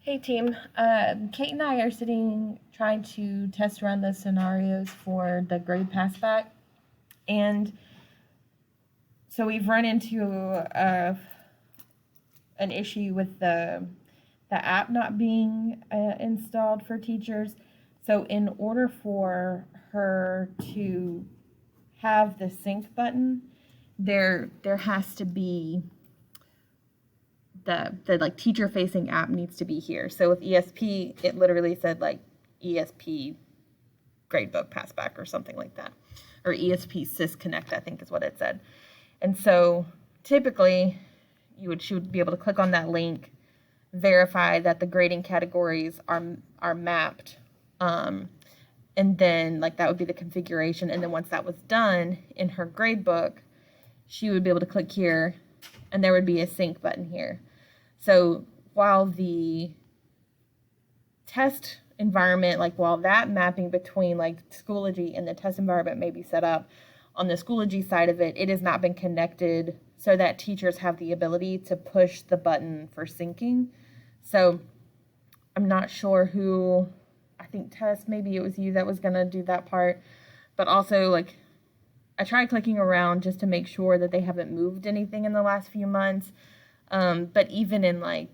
Hey team, Kate and I are sitting trying to test run the scenarios for the grade pass back, and so we've run into an issue with the app not being installed for teachers. So in order for her to have the sync button, there has to be the like teacher facing app needs to be here. So with ESP, it literally said like ESP gradebook passback or something like that, or ESP Sys Connect, I think is what it said. And so typically, she would be able to click on that link, verify that the grading categories are mapped, and then like that would be the configuration. And then once that was done in her gradebook, she would be able to click here, and there would be a sync button here. So while the test environment, like while that mapping between like Schoology and the test environment may be set up, on the Schoology side of it, it has not been connected so that teachers have the ability to push the button for syncing. So I'm not sure who, I think Tess, maybe it was you that was going to do that part, but also like I tried clicking around just to make sure that they haven't moved anything in the last few months. But even in like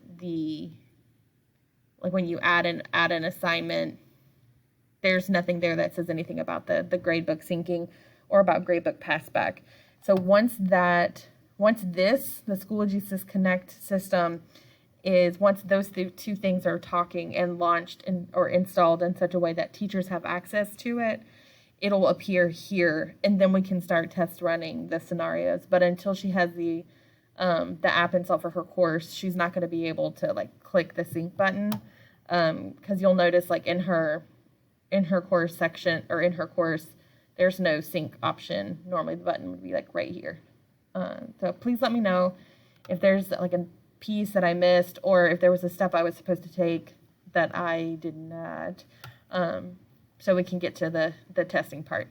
when you add an assignment, there's nothing there that says anything about the gradebook syncing or about gradebook passback. So once the Schoology Sys Connect system once those two things are talking and launched or installed in such a way that teachers have access to it, it'll appear here, and then we can start test running the scenarios. But until she has the app installed for her course, she's not going to be able to like click the sync button, because you'll notice like in her course section, or in her course, there's no sync option. Normally the button would be like right here. So please let me know if there's like a piece that I missed, or if there was a step I was supposed to take that I did not, so we can get to the testing part.